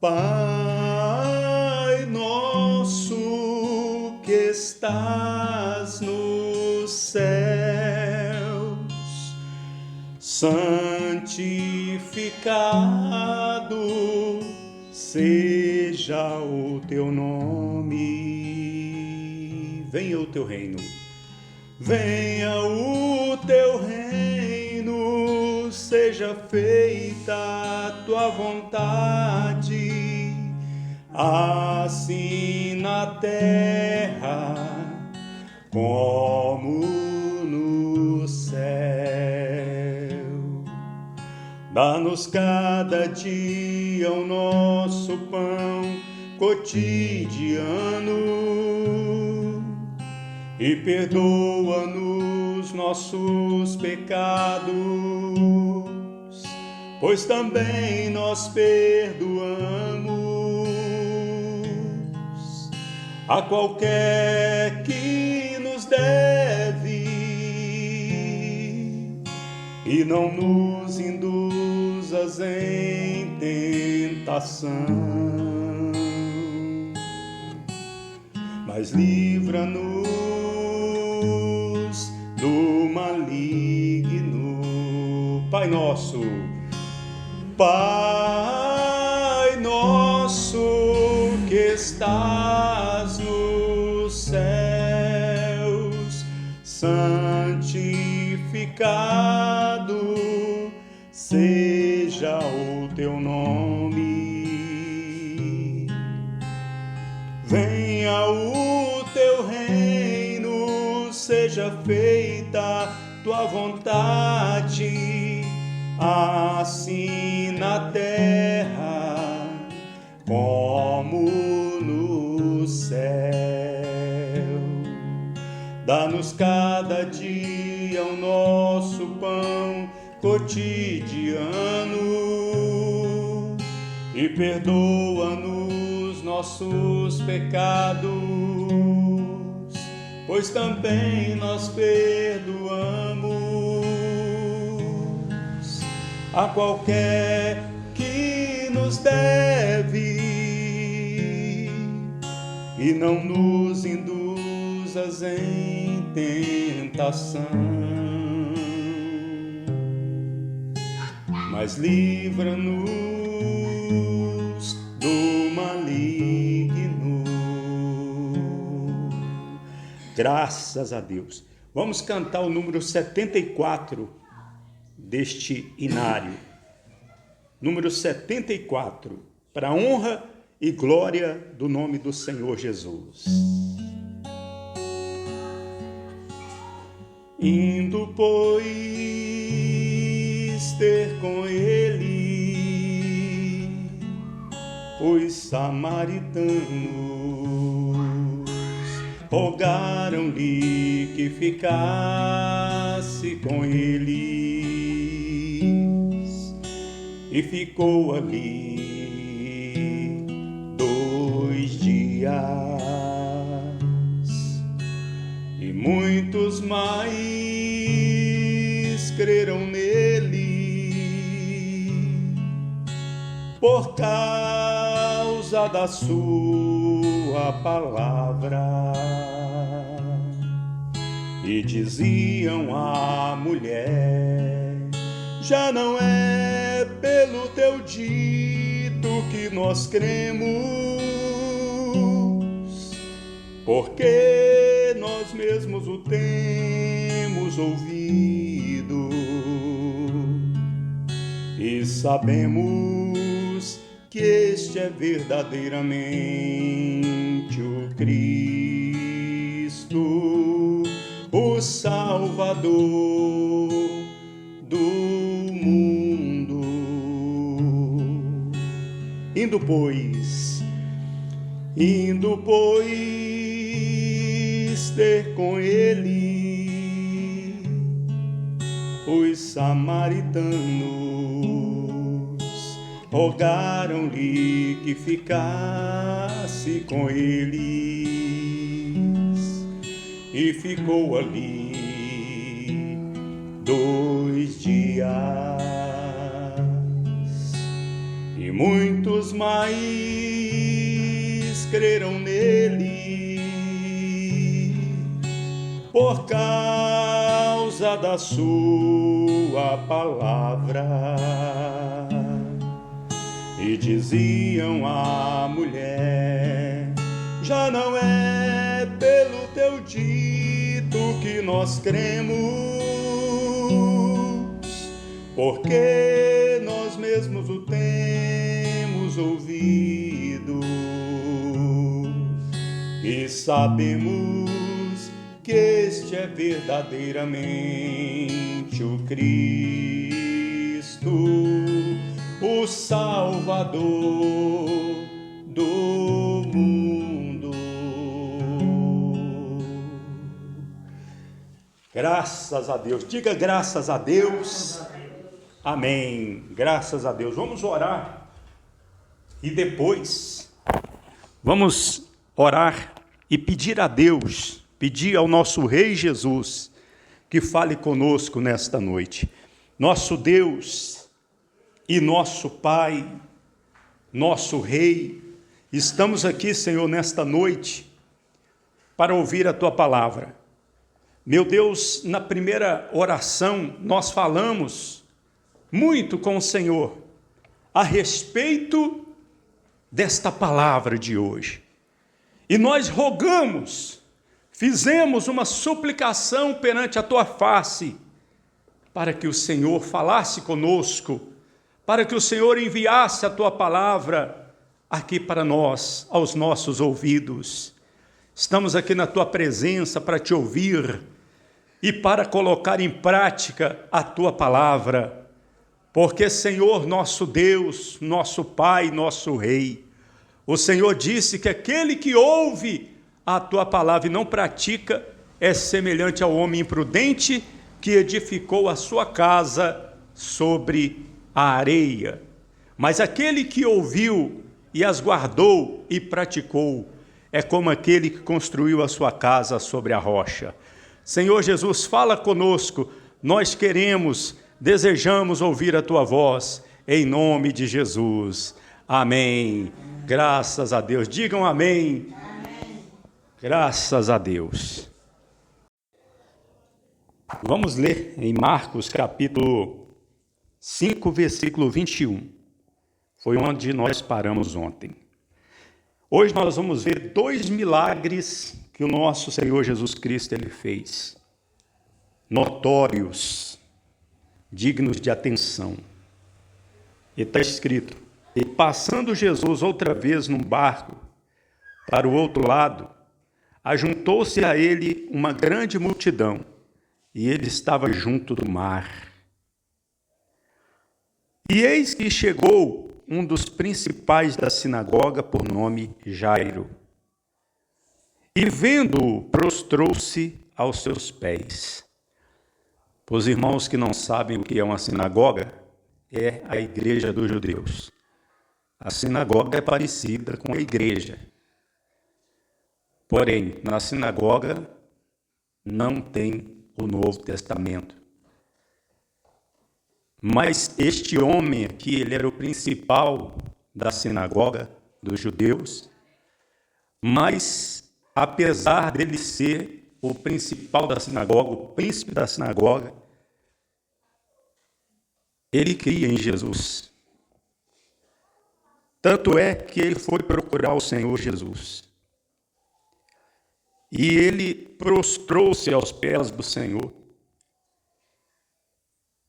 Pai nosso que estás nos céus, santificado seja o teu nome. Venha o teu reino, venha o teu reino, seja feita a tua vontade, assim na terra como no céu. Dá-nos cada dia o nosso pão cotidiano e perdoa-nos nossos pecados, pois também nós perdoamos a qualquer que nos deve, e não nos induzas em tentação, mas livra-nos do maligno. Pai nosso, Pai nosso que estás nos céus, santificado seja o teu nome. Venha o teu reino, seja feita tua vontade, assim na terra como no céu. Dá-nos cada dia o nosso pão cotidiano e perdoa-nos nossos pecados, pois também nós perdoamos a qualquer que nos deve, e não nos induzas em tentação, mas livra-nos do maligno. Graças a Deus. Vamos cantar o número 74 deste inário. Número 74, para a honra e glória do nome do Senhor Jesus. Indo, pois, ter com ele os samaritanos rogaram-lhe que ficasse com eles, e ficou ali 2 dias, e muitos mais creram nele por causa da sua palavra. E diziam à mulher: já não é pelo teu dito que nós cremos, porque nós mesmos o temos ouvido e sabemos que este é verdadeiramente o Cristo, o Salvador do mundo. Indo, pois, ter com ele os samaritanos rogaram-lhe que ficasse com eles, e ficou ali 2 dias, e muitos quantos mais creram nele, por causa da sua palavra. E diziam à mulher: já não é pelo teu dito que nós cremos, porque nós mesmos o temos ouvido e sabemos que este é verdadeiramente o Cristo, o Salvador do mundo. Graças a Deus. Diga graças a Deus. Amém. Graças a Deus. Vamos orar e depois vamos orar e pedir a Deus, pedir ao nosso Rei Jesus que fale conosco nesta noite. Nosso Deus e nosso Pai, nosso Rei, estamos aqui, Senhor, nesta noite para ouvir a Tua palavra. Meu Deus, na primeira oração nós falamos muito com o Senhor a respeito desta palavra de hoje. E nós rogamos, fizemos uma suplicação perante a Tua face, para que o Senhor falasse conosco, para que o Senhor enviasse a Tua palavra aqui para nós, aos nossos ouvidos. Estamos aqui na Tua presença para Te ouvir e para colocar em prática a Tua palavra, porque, Senhor, nosso Deus, nosso Pai, nosso Rei, o Senhor disse que aquele que ouve a Tua palavra e não pratica é semelhante ao homem imprudente que edificou a sua casa sobre a areia. Mas aquele que ouviu e as guardou e praticou é como aquele que construiu a sua casa sobre a rocha. Senhor Jesus, fala conosco, nós queremos, desejamos ouvir a Tua voz, em nome de Jesus. Amém. Graças a Deus. Digam amém. Amém. Graças a Deus. Vamos ler em Marcos capítulo 5, versículo 21. Foi onde nós paramos ontem. Hoje nós vamos ver 2 milagres que o nosso Senhor Jesus Cristo ele fez. Notórios, dignos de atenção. E está escrito: e passando Jesus outra vez num barco para o outro lado, ajuntou-se a ele uma grande multidão, e ele estava junto do mar. E eis que chegou um dos principais da sinagoga, por nome Jairo, e vendo-o, prostrou-se aos seus pés. Para os irmãos que não sabem o que é uma sinagoga, é a igreja dos judeus. A sinagoga é parecida com a igreja. Porém, na sinagoga não tem o Novo Testamento. Mas este homem aqui, ele era o principal da sinagoga dos judeus, mas apesar dele ser o principal da sinagoga, o príncipe da sinagoga, ele cria em Jesus. Tanto é que ele foi procurar o Senhor Jesus. E ele prostrou-se aos pés do Senhor,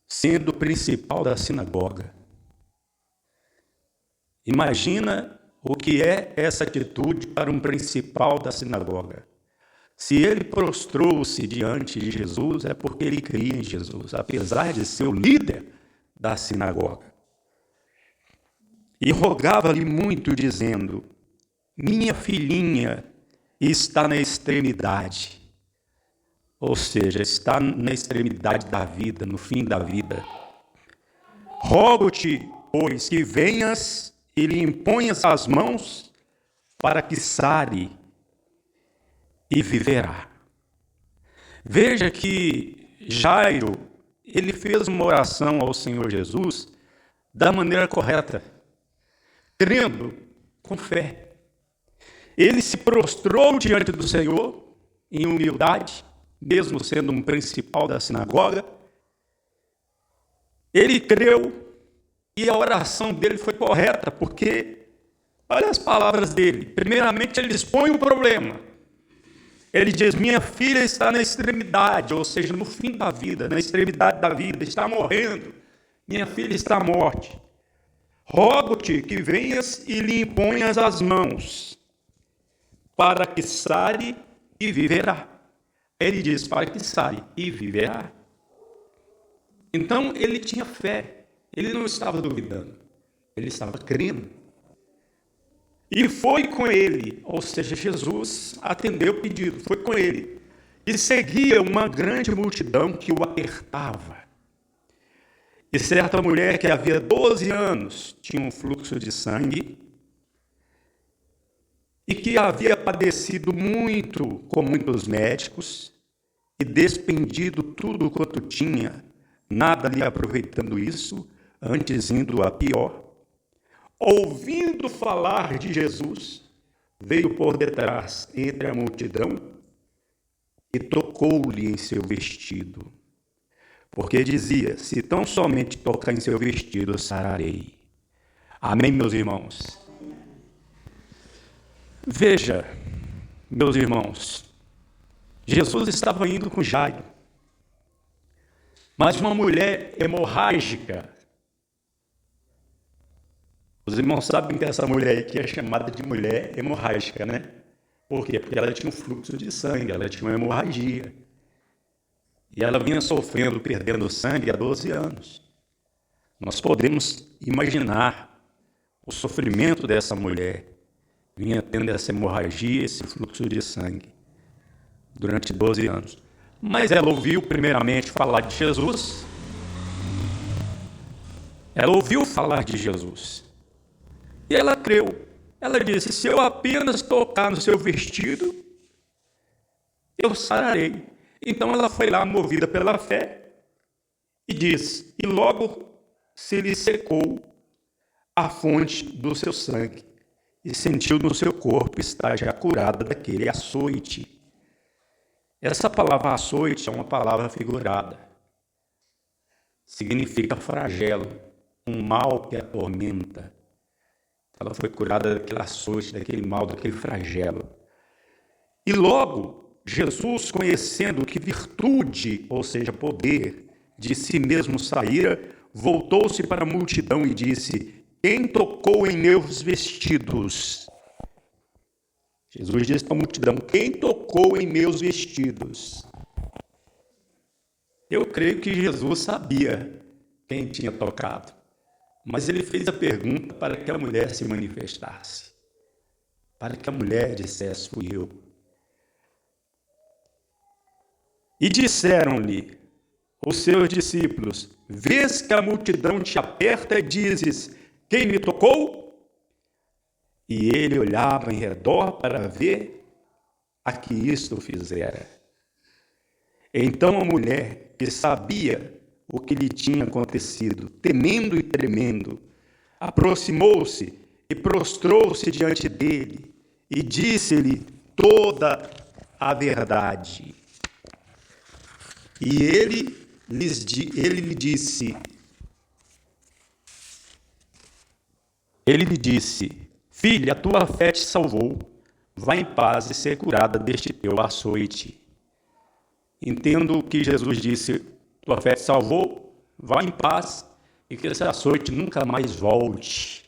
sendo o principal da sinagoga. Imagina o que é essa atitude para um principal da sinagoga. Se ele prostrou-se diante de Jesus, é porque ele cria em Jesus, apesar de ser o líder da sinagoga. E rogava-lhe muito, dizendo: minha filhinha está na extremidade. Ou seja, está na extremidade da vida, no fim da vida. Rogo-te, pois, que venhas e lhe imponhas as mãos para que sare e viverá. Veja que Jairo, ele fez uma oração ao Senhor Jesus da maneira correta. crendo com fé. Ele se prostrou diante do Senhor em humildade, mesmo sendo um principal da sinagoga. Ele creu e a oração dele foi correta, porque, olha as palavras dele. Primeiramente, ele expõe o problema. Ele diz: minha filha está na extremidade, ou seja, no fim da vida, na extremidade da vida, está morrendo. Minha filha está à morte. Rogo-te que venhas e lhe imponhas as mãos, para que sare e viverá. Ele diz: para que sare e viverá. Então, ele tinha fé. Ele não estava duvidando. Ele estava crendo. E foi com ele, ou seja, Jesus atendeu o pedido, foi com ele. E seguia uma grande multidão que o apertava. E certa mulher que havia 12 anos tinha um fluxo de sangue e que havia padecido muito com muitos médicos e despendido tudo quanto tinha, nada lhe aproveitando isso, antes indo a pior. Ouvindo falar de Jesus, veio por detrás entre a multidão e tocou-lhe em seu vestido. Porque dizia: se tão somente tocar em seu vestido, sararei. Amém, meus irmãos? Veja, meus irmãos, Jesus estava indo com Jairo, mas uma mulher hemorrágica. Os irmãos sabem que essa mulher aqui é chamada de mulher hemorrágica, né? Por quê? Porque ela tinha um fluxo de sangue, ela tinha uma hemorragia. E ela vinha sofrendo, perdendo sangue há 12 anos. Nós podemos imaginar o sofrimento dessa mulher. Vinha tendo essa hemorragia, esse fluxo de sangue, durante 12 anos. Mas ela ouviu primeiramente falar de Jesus. Ela ouviu falar de Jesus. E ela creu. Ela disse: se eu apenas tocar no seu vestido, eu sararei. Então ela foi lá, movida pela fé, e diz: e logo se lhe secou a fonte do seu sangue, e sentiu no seu corpo estar já curada daquele açoite. Essa palavra açoite é uma palavra figurada. Significa flagelo, um mal que atormenta. Ela foi curada daquele açoite, daquele mal, daquele flagelo. E logo, Jesus, conhecendo que virtude, ou seja, poder, de si mesmo saíra, voltou-se para a multidão e disse: quem tocou em meus vestidos? Jesus disse para a multidão: quem tocou em meus vestidos? Eu creio que Jesus sabia quem tinha tocado. Mas ele fez a pergunta para que a mulher se manifestasse, para que a mulher dissesse: fui eu. E disseram-lhe os seus discípulos: vês que a multidão te aperta e dizes: quem me tocou? E ele olhava em redor para ver a que isto fizera. Então a mulher, que sabia o que lhe tinha acontecido, temendo e tremendo, aproximou-se e prostrou-se diante dele e disse-lhe toda a verdade. E ele lhe disse, filha, a tua fé te salvou, vá em paz e ser curada deste teu açoite. Entendo que Jesus disse: tua fé te salvou, vá em paz e que esse açoite nunca mais volte.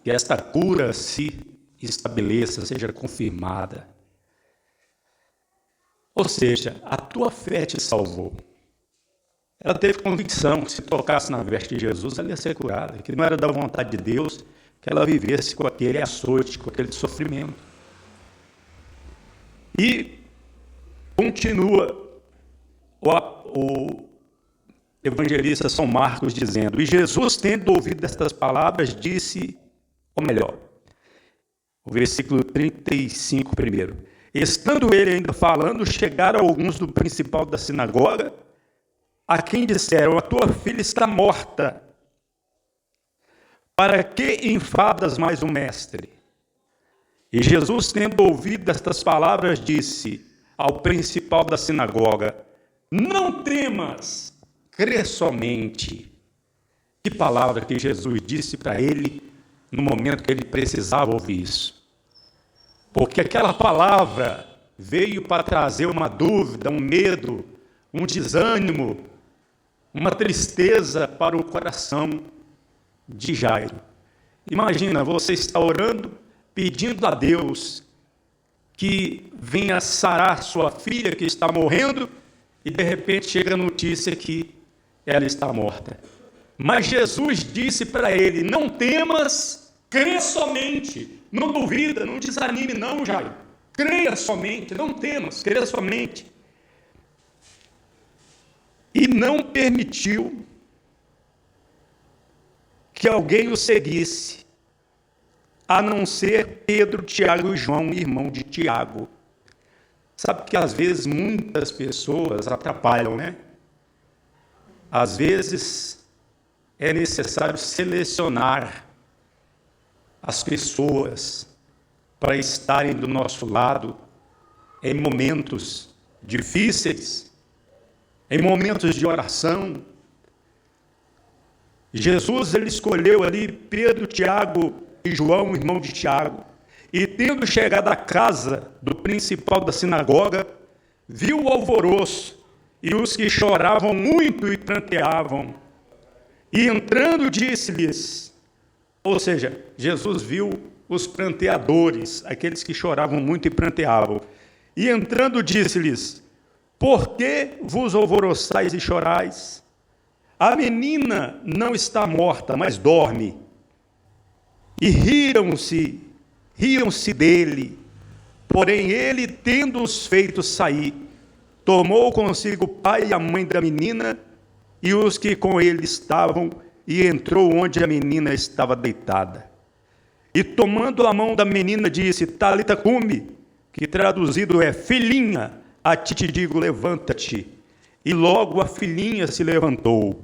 Que esta cura se estabeleça, seja confirmada. Ou seja, a tua fé te salvou. Ela teve convicção que se tocasse na veste de Jesus, ela ia ser curada, que não era da vontade de Deus que ela vivesse com aquele açoite, com aquele sofrimento. E continua o evangelista São Marcos dizendo: e Jesus, tendo ouvido estas palavras, disse, ou melhor, o versículo 35 primeiro: estando ele ainda falando, chegaram alguns do principal da sinagoga, a quem disseram: a tua filha está morta, para que enfadas mais o mestre? E Jesus, tendo ouvido estas palavras, disse ao principal da sinagoga: não temas, crê somente. Que palavra que Jesus disse para ele no momento que ele precisava ouvir isso. Porque aquela palavra veio para trazer uma dúvida, um medo, um desânimo, uma tristeza para o coração de Jairo. Imagina, você está orando, pedindo a Deus que venha sarar sua filha que está morrendo, e de repente chega a notícia que ela está morta. Mas Jesus disse para ele: não temas, crê somente. Não duvida, não desanime não, Jairo. Creia somente, não temas, creia somente. E não permitiu que alguém o seguisse, a não ser Pedro, Tiago e João, irmão de Tiago. Sabe que às vezes muitas pessoas atrapalham, né? Às vezes é necessário selecionar as pessoas para estarem do nosso lado em momentos difíceis, em momentos de oração. Jesus, ele escolheu ali Pedro, Tiago e João, irmão de Tiago, e tendo chegado à casa do principal da sinagoga, viu o alvoroço e os que choravam muito e pranteavam. E entrando disse-lhes, ou seja, Jesus viu os pranteadores, aqueles que choravam muito e pranteavam. E entrando disse-lhes, por que vos alvoroçais e chorais? A menina não está morta, mas dorme. E riram-se dele. Porém ele, tendo-os feito sair, tomou consigo o pai e a mãe da menina e os que com ele estavam, e entrou onde a menina estava deitada. E tomando a mão da menina, disse, Talita cumi, que traduzido é, filhinha, a ti te digo, levanta-te. E logo a filhinha se levantou.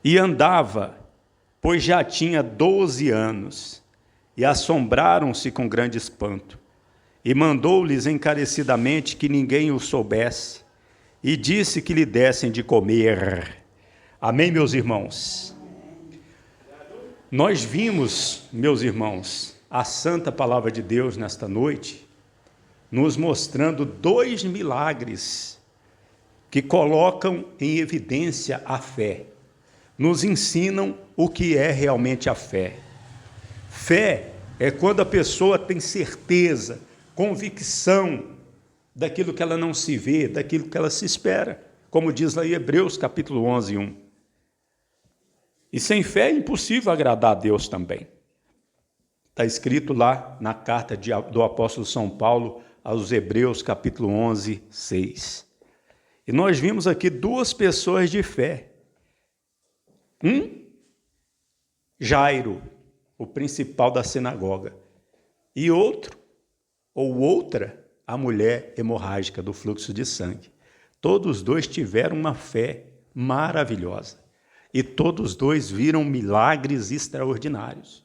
E andava, pois já tinha 12 anos, e assombraram-se com grande espanto. E mandou-lhes encarecidamente que ninguém o soubesse, e disse que lhe dessem de comer. Amém, meus irmãos? Nós vimos, meus irmãos, a santa palavra de Deus nesta noite, nos mostrando 2 milagres que colocam em evidência a fé, nos ensinam o que é realmente a fé. Fé é quando a pessoa tem certeza, convicção daquilo que ela não se vê, daquilo que ela se espera, como diz lá em Hebreus capítulo 11, 1. E sem fé é impossível agradar a Deus também. Está escrito lá na carta do apóstolo São Paulo aos Hebreus capítulo 11, 6. E nós vimos aqui 2 pessoas de fé. Jairo, o principal da sinagoga, e outro, ou outra, a mulher hemorrágica do fluxo de sangue. Todos 2 tiveram uma fé maravilhosa. E todos 2 viram milagres extraordinários.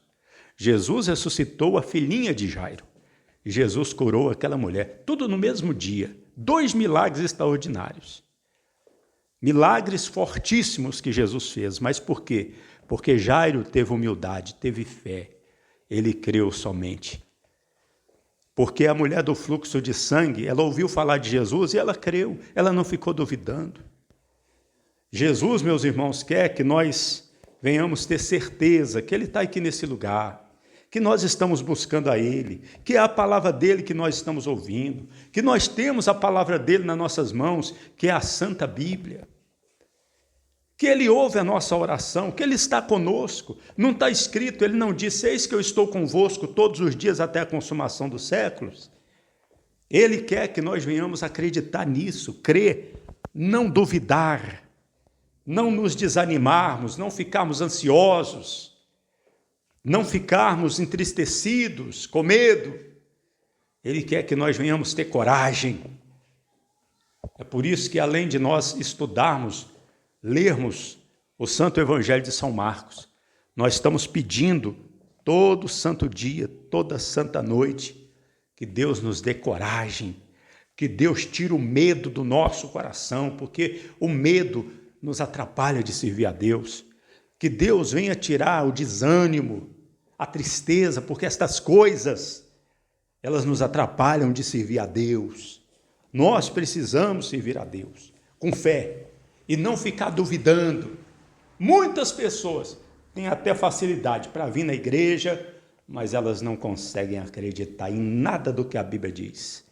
Jesus ressuscitou a filhinha de Jairo. Jesus curou aquela mulher, tudo no mesmo dia. 2 milagres extraordinários. Milagres fortíssimos que Jesus fez. Mas por quê? Porque Jairo teve humildade, teve fé. Ele creu somente. Porque a mulher do fluxo de sangue, ela ouviu falar de Jesus e ela creu, ela não ficou duvidando. Jesus, meus irmãos, quer que nós venhamos ter certeza que Ele está aqui nesse lugar, que nós estamos buscando a Ele, que é a palavra dEle que nós estamos ouvindo, que nós temos a palavra dEle nas nossas mãos, que é a Santa Bíblia, que Ele ouve a nossa oração, que Ele está conosco. Não está escrito, Ele não disse, eis que eu estou convosco todos os dias até a consumação dos séculos. Ele quer que nós venhamos acreditar nisso, crer, não duvidar, não nos desanimarmos, não ficarmos ansiosos, não ficarmos entristecidos, com medo. Ele quer que nós venhamos ter coragem. É por isso que, além de nós estudarmos, lermos o Santo Evangelho de São Marcos. Nós estamos pedindo todo santo dia, toda santa noite, que Deus nos dê coragem, que Deus tire o medo do nosso coração, porque o medo nos atrapalha de servir a Deus. Que Deus venha tirar o desânimo, a tristeza, porque estas coisas, elas nos atrapalham de servir a Deus. Nós precisamos servir a Deus com fé e não ficar duvidando. Muitas pessoas têm até facilidade para vir na igreja, mas elas não conseguem acreditar em nada do que a Bíblia diz.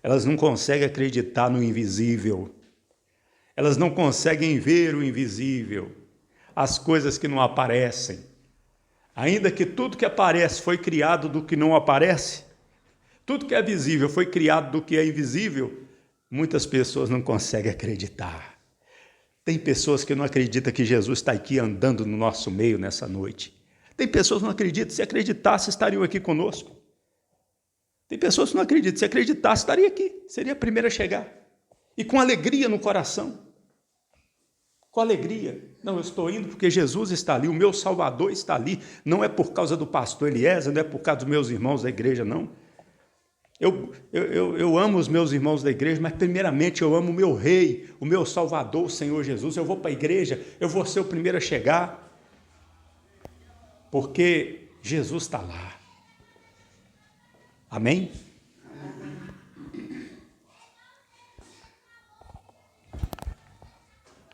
Elas não conseguem acreditar no invisível. Elas não conseguem ver o invisível, as coisas que não aparecem. Ainda que tudo que aparece foi criado do que não aparece, tudo que é visível foi criado do que é invisível, muitas pessoas não conseguem acreditar. Tem pessoas que não acreditam que Jesus está aqui andando no nosso meio nessa noite. Tem pessoas que não acreditam, se acreditasse estariam aqui conosco. Tem pessoas que não acreditam, se acreditasse estaria aqui, seria a primeira a chegar. E com alegria no coração. Com alegria. Não, eu estou indo porque Jesus está ali, o meu Salvador está ali. Não é por causa do pastor Eliezer, não é por causa dos meus irmãos da igreja, não. Eu amo os meus irmãos da igreja, mas primeiramente eu amo o meu rei, o meu Salvador, o Senhor Jesus. Eu vou para a igreja, eu vou ser o primeiro a chegar, porque Jesus está lá. Amém?